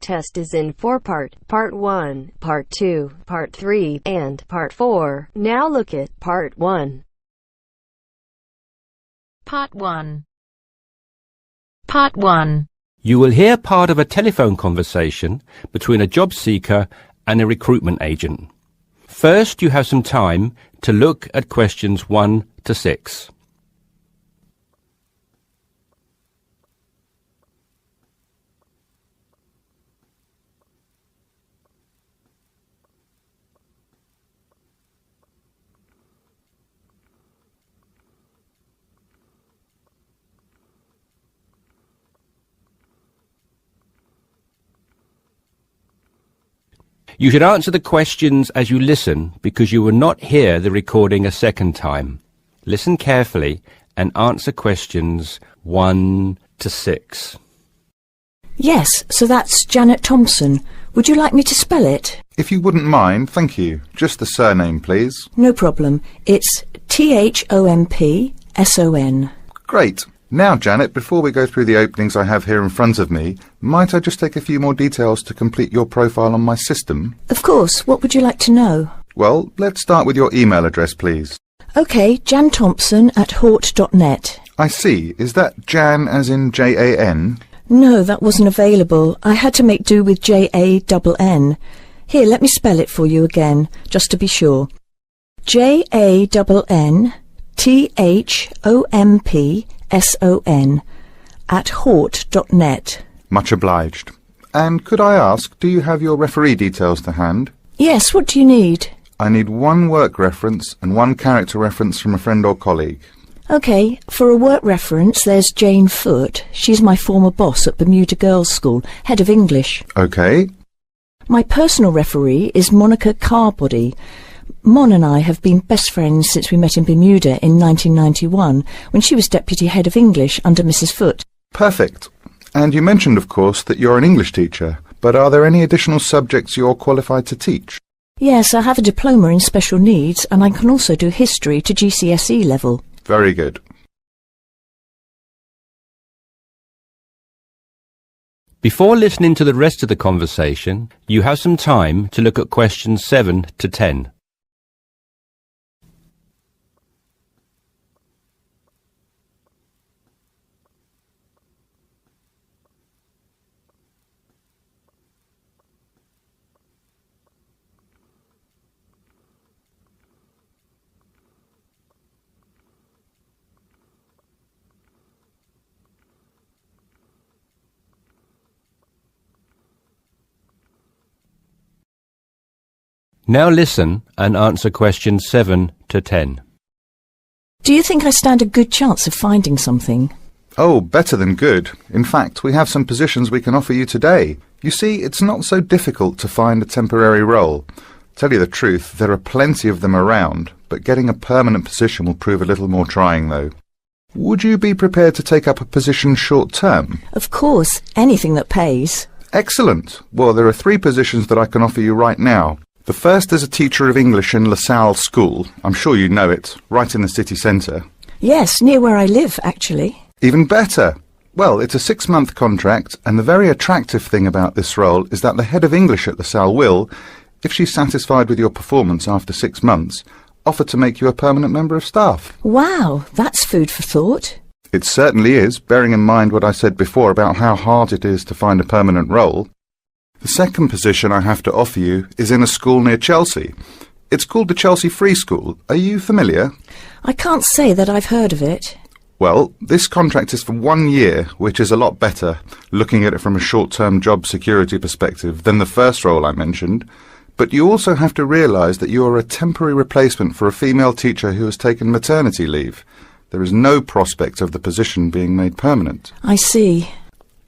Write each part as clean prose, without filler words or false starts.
test is in 4-part, Part 1, Part 2, Part 3, and Part 4. Now look at Part 1. Part 1. Part 1. You will hear part of a telephone conversation between a job seeker and a recruitment agent. First, you have some time to look at questions 1 to 6. You should answer the questions as you listen because you will not hear the recording a second time. Listen carefully and answer questions 1 to 6. Yes, so that's Janet Thompson. Would you like me to spell it? If you wouldn't mind, thank you. Just the surname, please. No problem. It's Thompson. Great. Now, Janet, before we go through the openings I have here in front of me, might I just take a few more details to complete your profile on my system? Of course. What would you like to know? Well, let's start with your email address, please. OK, janthompson@hort.net. I see. Is that Jan as in Jan? No, that wasn't available. I had to make do with Jann. Here, let me spell it for you again, just to be sure. JANNTHOMPSON@hort.net. Much obliged. And could I ask, do you have your referee details to hand? Yes, what do you need? I need one work reference and one character reference from a friend or colleague. OK, for a work reference, there's Jane Foote. She's my former boss at Bermuda Girls' School, head of English. OK. My personal referee is Monica Carbody. Mon and I have been best friends since we met in Bermuda in 1991, when she was Deputy Head of English under Mrs. Foote. Perfect. And you mentioned, of course, that you're an English teacher, but are there any additional subjects you're qualified to teach? Yes, I have a diploma in special needs, and I can also do history to GCSE level. Very good. Before listening to the rest of the conversation, you have some time to look at questions 7 to 10. Now listen and answer questions 7 to 10. Do you think I stand a good chance of finding something? Oh, better than good. In fact, we have some positions we can offer you today. You see, it's not so difficult to find a temporary role. Tell you the truth, there are plenty of them around, but getting a permanent position will prove a little more trying, though. Would you be prepared to take up a position short-term? Of course, anything that pays. Excellent. Well, there are 3 positions that I can offer you right now. The first is a teacher of English in LaSalle School. I'm sure you know it, right in the city centre. Yes, near where I live, actually. Even better. Well, it's a 6-month contract, and the very attractive thing about this role is that the head of English at LaSalle will, if she's satisfied with your performance after 6 months, offer to make you a permanent member of staff. Wow, that's food for thought. It certainly is, bearing in mind what I said before about how hard it is to find a permanent role. The second position I have to offer you is in a school near Chelsea. It's called the Chelsea Free School. Are you familiar? I can't say that I've heard of it. Well, this contract is for 1 year, which is a lot better, looking at it from a short-term job security perspective, than the first role I mentioned. But you also have to realise that you are a temporary replacement for a female teacher who has taken maternity leave. There is no prospect of the position being made permanent. I see.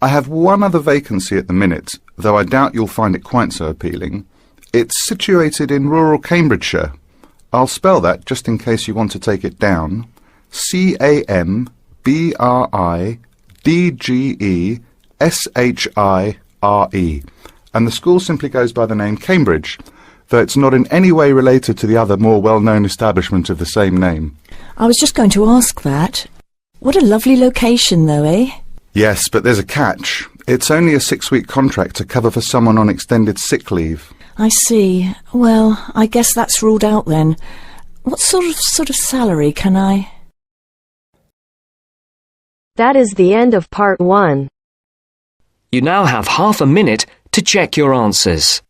I have one other vacancy at the minute, though I doubt you'll find it quite so appealing. It's situated in rural Cambridgeshire. I'll spell that just in case you want to take it down. CAMBRIDGESHIRE. And the school simply goes by the name Cambridge, though it's not in any way related to the other more well-known establishment of the same name. I was just going to ask that. What a lovely location, though, eh? Yes, but there's a catch. It's only a 6-week contract to cover for someone on extended sick leave. I see. Well, I guess that's ruled out then. What sort of salary can I... That is the end of part 1. You now have half a minute to check your answers.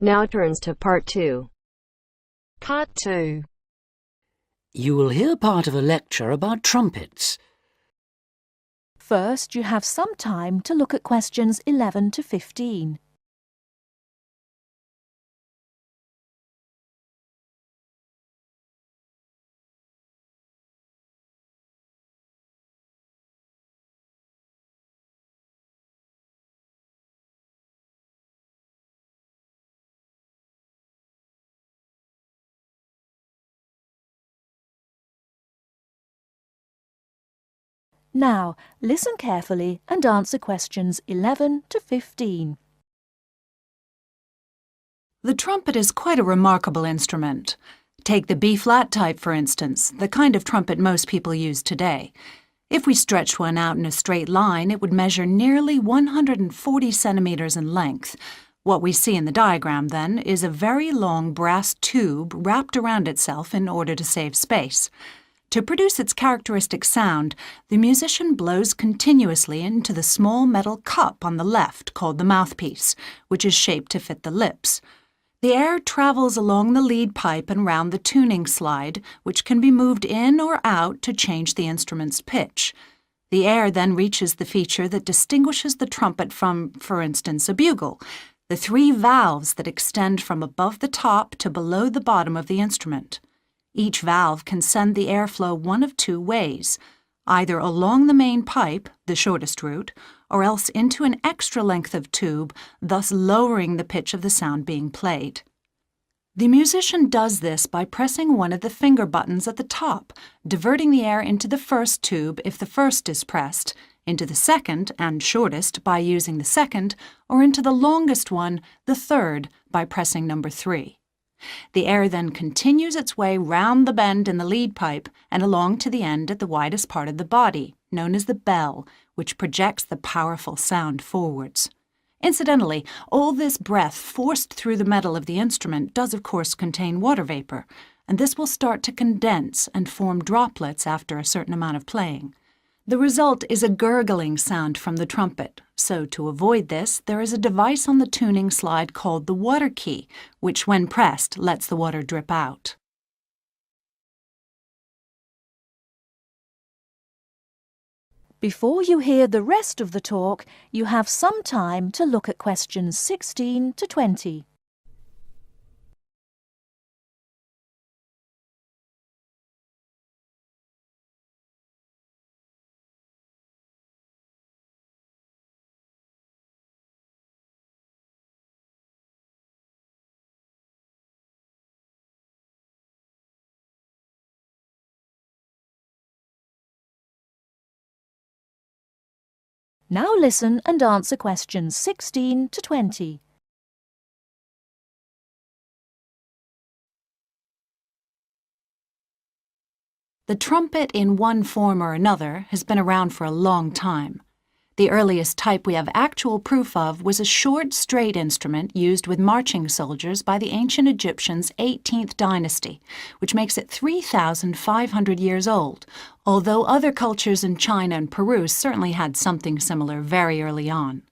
Now turns to part 2. Part 2. You will hear part of a lecture about trumpets. First, you have some time to look at questions 11 to 15. Now, listen carefully and answer questions 11 to 15. The trumpet is quite a remarkable instrument. Take the B-flat type, for instance, the kind of trumpet most people use today. If we stretched one out in a straight line, it would measure nearly 140 centimeters in length. What we see in the diagram, then, is a very long brass tube wrapped around itself in order to save space. To produce its characteristic sound, the musician blows continuously into the small metal cup on the left called the mouthpiece, which is shaped to fit the lips. The air travels along the lead pipe and round the tuning slide, which can be moved in or out to change the instrument's pitch. The air then reaches the feature that distinguishes the trumpet from, for instance, a bugle, the 3 valves that extend from above the top to below the bottom of the instrument. Each valve can send the airflow one of 2 ways, either along the main pipe, the shortest route, or else into an extra length of tube, thus lowering the pitch of the sound being played. The musician does this by pressing one of the finger buttons at the top, diverting the air into the first tube if the first is pressed, into the second and shortest by using the second, or into the longest one, the third, by pressing number 3. The air then continues its way round the bend in the lead pipe and along to the end at the widest part of the body, known as the bell, which projects the powerful sound forwards. Incidentally, all this breath forced through the metal of the instrument does of course contain water vapor, and this will start to condense and form droplets after a certain amount of playing. The result is a gurgling sound from the trumpet, so to avoid this, there is a device on the tuning slide called the water key, which when pressed lets the water drip out. Before you hear the rest of the talk, you have some time to look at questions 16 to 20. Now listen and answer questions 16 to 20. The trumpet, in one form or another, has been around for a long time. The earliest type we have actual proof of was a short, straight instrument used with marching soldiers by the ancient Egyptians' 18th dynasty, which makes it 3,500 years old, although other cultures in China and Peru certainly had something similar very early on.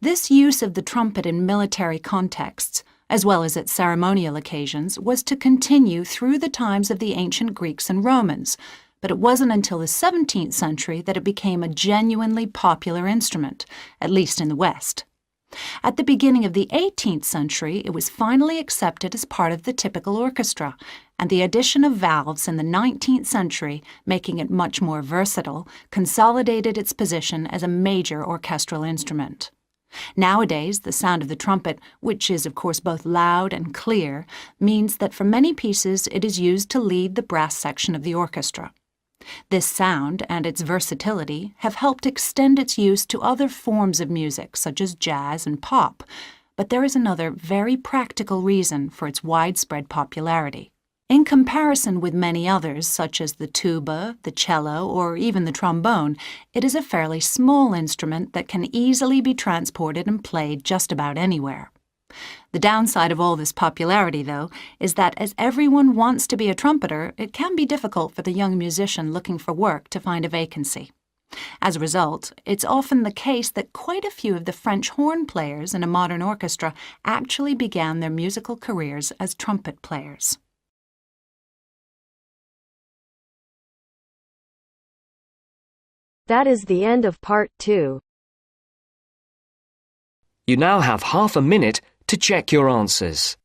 This use of the trumpet in military contexts, as well as at ceremonial occasions, was to continue through the times of the ancient Greeks and Romans, but it wasn't until the 17th century that it became a genuinely popular instrument, at least in the West. At the beginning of the 18th century, it was finally accepted as part of the typical orchestra, and the addition of valves in the 19th century, making it much more versatile, consolidated its position as a major orchestral instrument. Nowadays, the sound of the trumpet, which is of course both loud and clear, means that for many pieces it is used to lead the brass section of the orchestra. This sound and its versatility have helped extend its use to other forms of music, such as jazz and pop, but there is another very practical reason for its widespread popularity. In comparison with many others, such as the tuba, the cello, or even the trombone, it is a fairly small instrument that can easily be transported and played just about anywhere. The downside of all this popularity, though, is that as everyone wants to be a trumpeter, it can be difficult for the young musician looking for work to find a vacancy. As a result, it's often the case that quite a few of the French horn players in a modern orchestra actually began their musical careers as trumpet players. That is the end of part 2. You now have half a minute to check your answers.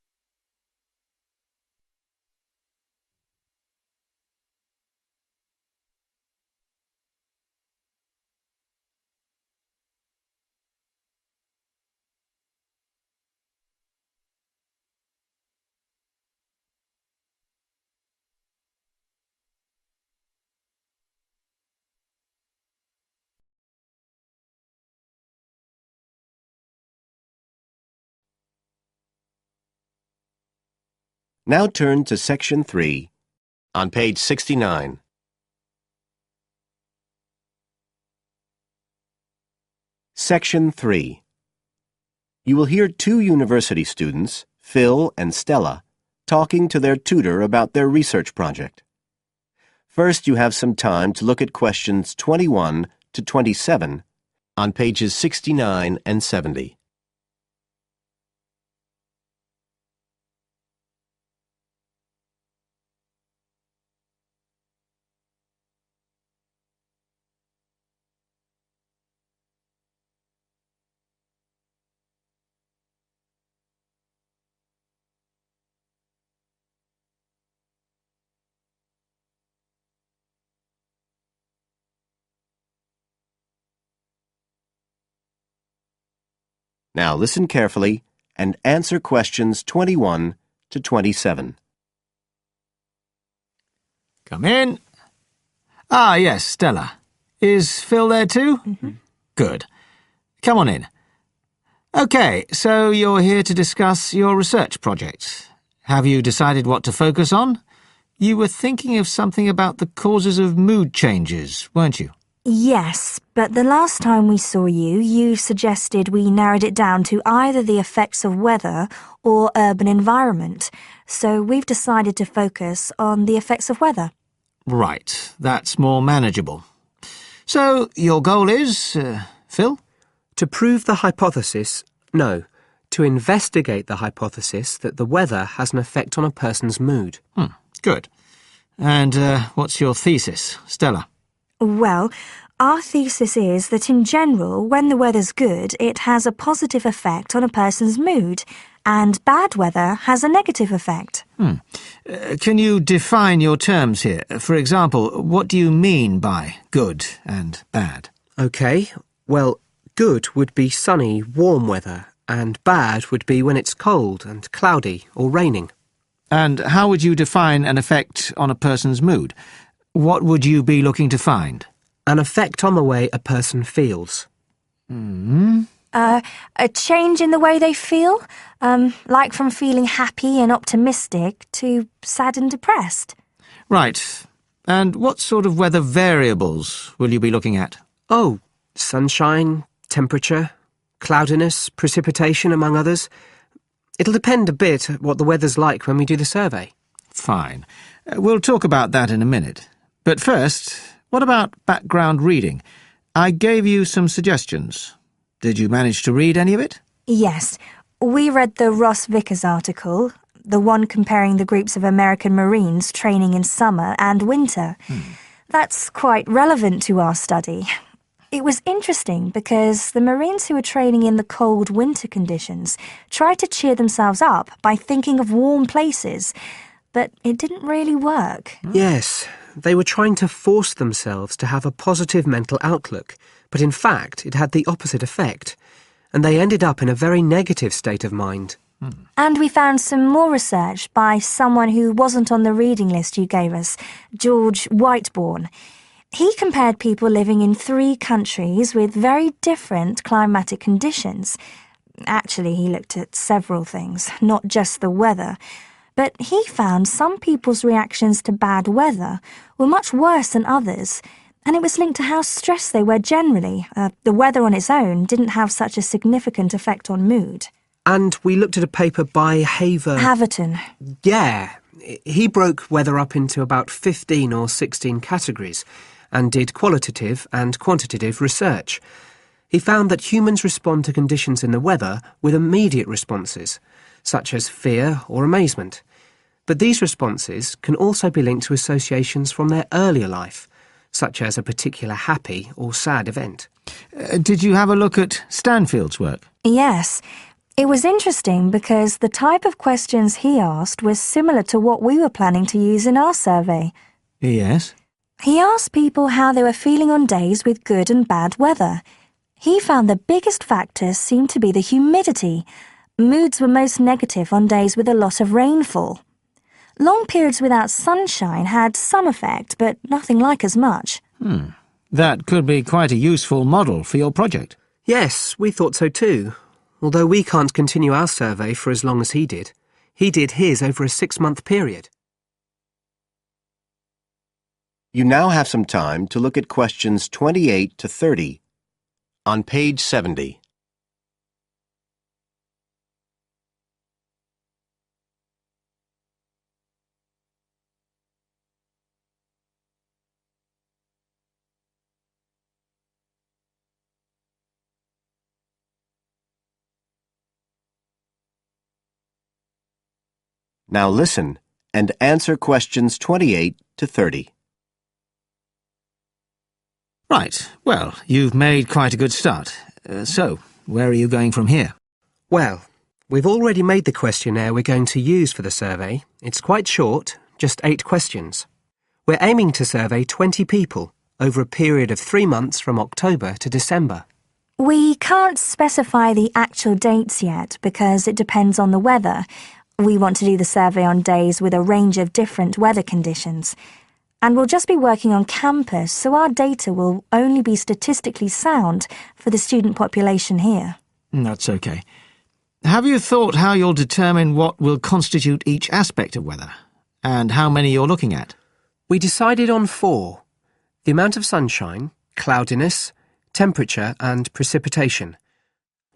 Now turn to Section 3 on page 69. Section 3. You will hear two university students, Phil and Stella, talking to their tutor about their research project. First, you have some time to look at questions 21 to 27 on pages 69 and 70. Now listen carefully and answer questions 21 to 27. Come in. Ah, yes, Stella. Is Phil there too? Mm-hmm. Good. Come on in. OK, so you're here to discuss your research project. Have you decided what to focus on? You were thinking of something about the causes of mood changes, weren't you? Yes, but the last time we saw you, you suggested we narrowed it down to either the effects of weather or urban environment. So we've decided to focus on the effects of weather. Right, that's more manageable. So your goal is, Phil? To prove the hypothesis, no, to investigate the hypothesis that the weather has an effect on a person's mood. Good. And what's your thesis, Stella? Well, our thesis is that in general, when the weather's good, it has a positive effect on a person's mood, and bad weather has a negative effect. Can you define your terms here? For example, what do you mean by good and bad? OK, well, good would be sunny, warm weather, and bad would be when it's cold and cloudy or raining. And how would you define an effect on a person's mood? What would you be looking to find? An effect on the way a person feels. A change in the way they feel? Like from feeling happy and optimistic to sad and depressed. Right. And what sort of weather variables will you be looking at? Oh, sunshine, temperature, cloudiness, precipitation, among others. It'll depend a bit what the weather's like when we do the survey. Fine. We'll talk about that in a minute. But first, what about background reading? I gave you some suggestions. Did you manage to read any of it? Yes. We read the Ross Vickers article, the one comparing the groups of American Marines training in summer and winter. That's quite relevant to our study. It was interesting because the Marines who were training in the cold winter conditions tried to cheer themselves up by thinking of warm places. but it didn't really work. Yes, they were trying to force themselves to have a positive mental outlook, but in fact it had the opposite effect, and they ended up in a very negative state of mind. And we found some more research by someone who wasn't on the reading list you gave us, George Whiteborn. He compared people living in 3 countries with very different climatic conditions. Actually, he looked at several things, not just the weather. But he found some people's reactions to bad weather were much worse than others, and it was linked to how stressed they were generally. The weather on its own didn't have such a significant effect on mood. And we looked at a paper by Haverton. Yeah, he broke weather up into about 15 or 16 categories and did qualitative and quantitative research. He found that humans respond to conditions in the weather with immediate responses, such as fear or amazement. But these responses can also be linked to associations from their earlier life, such as a particular happy or sad event. Did you have a look at Stanfield's work? Yes. It was interesting because the type of questions he asked was similar to what we were planning to use in our survey. Yes. He asked people how they were feeling on days with good and bad weather. He found the biggest factors seemed to be the humidity. Moods were most negative on days with a lot of rainfall. Long periods without sunshine had some effect, but nothing like as much. That could be quite a useful model for your project. Yes, we thought so too. Although we can't continue our survey for as long as he did. He did his over a 6-month period. You now have some time to look at questions 28 to 30 on page 70. Now listen and answer questions 28 to 30. Right. Well, you've made quite a good start. So, where are you going from here? Well, we've already made the questionnaire we're going to use for the survey. It's quite short, just 8 questions. We're aiming to survey 20 people over a period of 3 months from October to December. We can't specify the actual dates yet because it depends on the weather. We want to do the survey on days with a range of different weather conditions. And we'll just be working on campus, so our data will only be statistically sound for the student population here. That's okay. Have you thought how you'll determine what will constitute each aspect of weather, and how many you're looking at? We decided on 4. The amount of sunshine, cloudiness, temperature and precipitation.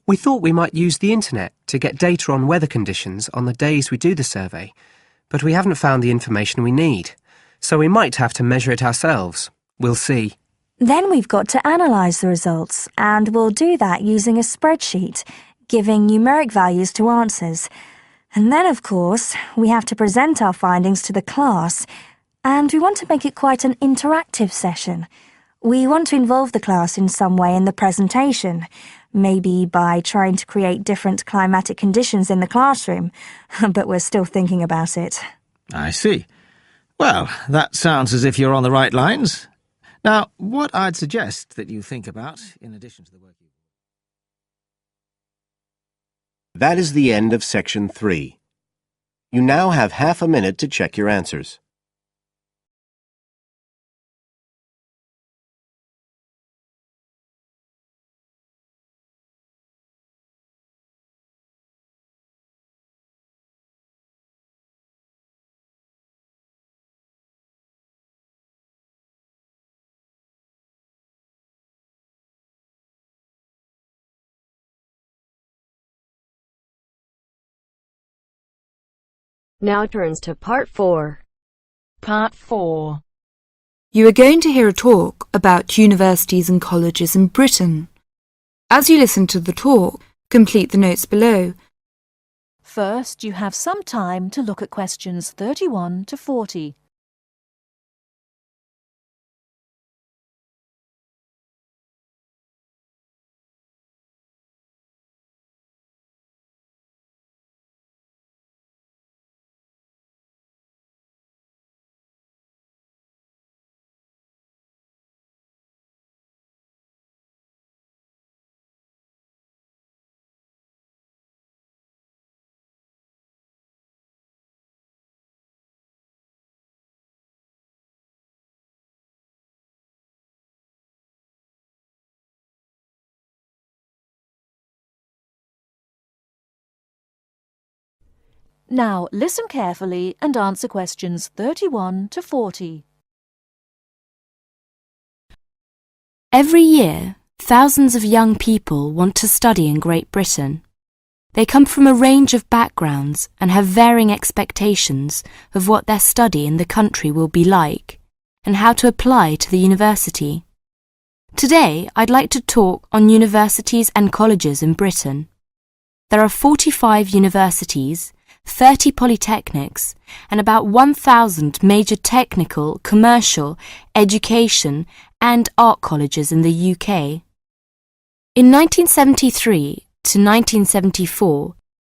We thought we might use the internet to get data on weather conditions on the days we do the survey, but we haven't found the information we need, so we might have to measure it ourselves. We'll see. Then we've got to analyse the results, and we'll do that using a spreadsheet, giving numeric values to answers. And then, of course, we have to present our findings to the class, and we want to make it quite an interactive session. We want to involve the class in some way in the presentation, maybe by trying to create different climatic conditions in the classroom, but we're still thinking about it. I see. Well, that sounds as if you're on the right lines. Now, what I'd suggest that you think about, in addition to the work you... That is the end of section 3. You now have half a minute to check your answers. Now turns to Part 4. Part 4. You are going to hear a talk about universities and colleges in Britain. As you listen to the talk, complete the notes below. First, you have some time to look at questions 31 to 40. Now listen carefully and answer questions 31 to 40. Every year, thousands of young people want to study in Great Britain. They come from a range of backgrounds and have varying expectations of what their study in the country will be like and how to apply to the university. Today, I'd like to talk on universities and colleges in Britain. There are 45 universities, 30 polytechnics, and about 1,000 major technical, commercial, education, and art colleges in the UK. In 1973 to 1974,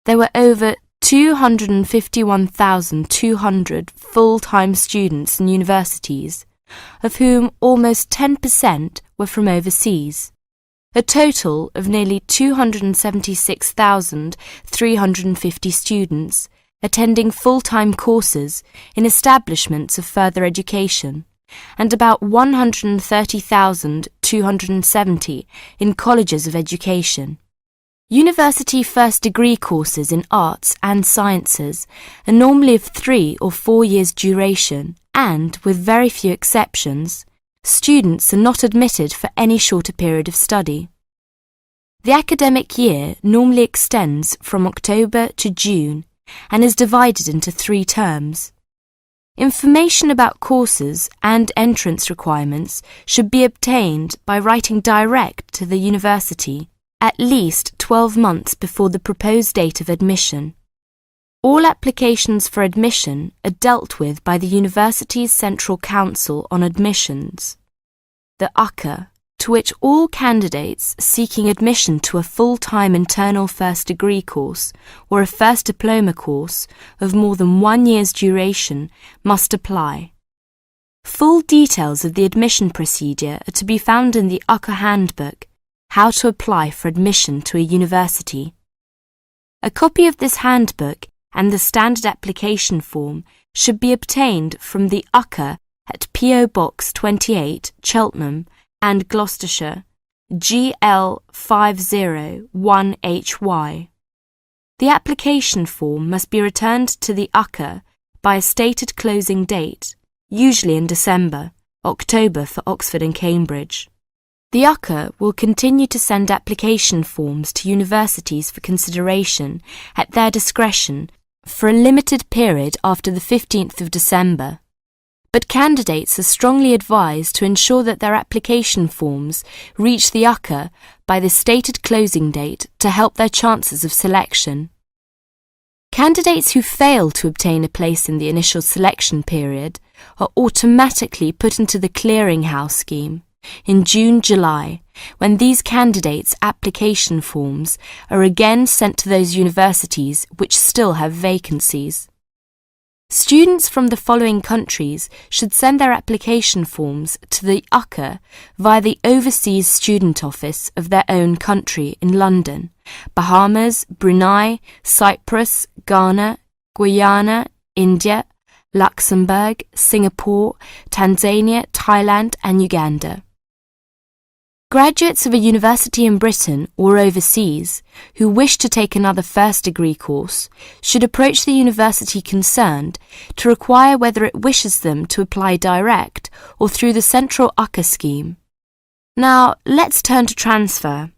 there were over 251,200 full-time students in universities, of whom almost 10% were from overseas. A total of nearly 276,350 students attending full-time courses in establishments of further education, and about 130,270 in colleges of education. University first degree courses in arts and sciences are normally of 3 or 4 years duration, and, with very few exceptions, students are not admitted for any shorter period of study. The academic year normally extends from October to June and is divided into 3 terms. Information about courses and entrance requirements should be obtained by writing direct to the university at least 12 months before the proposed date of admission. All applications for admission are dealt with by the University's Central Council on Admissions, the UCA, to which all candidates seeking admission to a full-time internal first degree course or a first diploma course of more than 1 year's duration must apply. Full details of the admission procedure are to be found in the UCA Handbook, How to Apply for Admission to a University. A copy of this handbook and the standard application form should be obtained from the UCA at P.O. Box 28, Cheltenham and Gloucestershire, GL 501HY. The application form must be returned to the UCA by a stated closing date, usually in December, October for Oxford and Cambridge. The UCA will continue to send application forms to universities for consideration at their discretion for a limited period after the 15th of December. But candidates are strongly advised to ensure that their application forms reach the UCA by the stated closing date to help their chances of selection. Candidates who fail to obtain a place in the initial selection period are automatically put into the clearinghouse scheme in June-July, when these candidates' application forms are again sent to those universities which still have vacancies. Students from the following countries should send their application forms to the UCA via the Overseas Student Office of their own country in London: Bahamas, Brunei, Cyprus, Ghana, Guyana, India, Luxembourg, Singapore, Tanzania, Thailand and Uganda. Graduates of a university in Britain or overseas who wish to take another first degree course should approach the university concerned to require whether it wishes them to apply direct or through the central UCA scheme. Now, let's turn to transfer.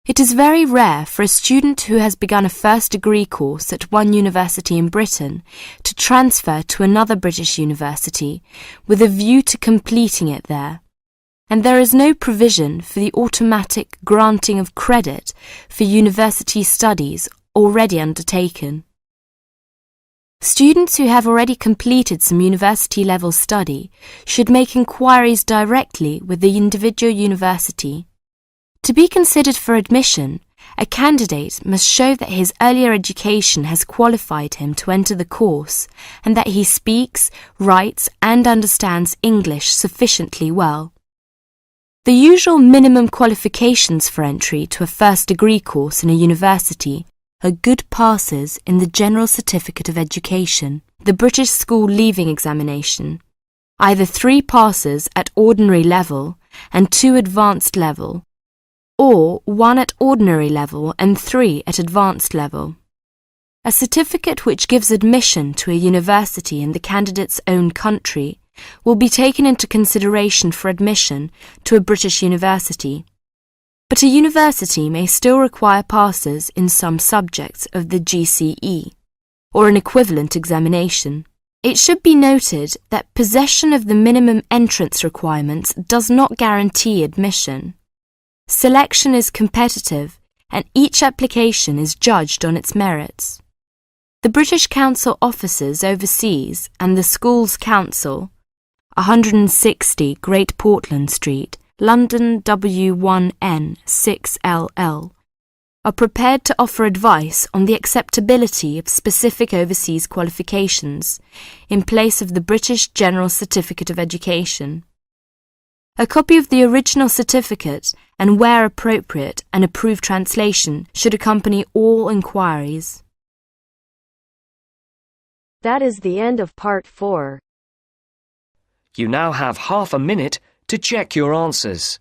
It is very rare for a student who has begun a first degree course at one university in Britain to transfer to another British university with a view to completing it there. And there is no provision for the automatic granting of credit for university studies already undertaken. Students who have already completed some university-level study should make inquiries directly with the individual university. To be considered for admission, a candidate must show that his earlier education has qualified him to enter the course and that he speaks, writes and understands English sufficiently well. The usual minimum qualifications for entry to a first degree course in a university are good passes in the General Certificate of Education, the British School Leaving Examination, either 3 passes at ordinary level and 2 advanced level, or 1 at ordinary level and 3 at advanced level. A certificate which gives admission to a university in the candidate's own country will be taken into consideration for admission to a British university. But a university may still require passes in some subjects of the GCE, or an equivalent examination. It should be noted that possession of the minimum entrance requirements does not guarantee admission. Selection is competitive, and each application is judged on its merits. The British Council offices overseas and the Schools Council, 160 Great Portland Street, London W1N 6LL, are prepared to offer advice on the acceptability of specific overseas qualifications in place of the British General Certificate of Education. A copy of the original certificate and, where appropriate, an approved translation should accompany all inquiries. That is the end of Part 4. You now have half a minute to check your answers.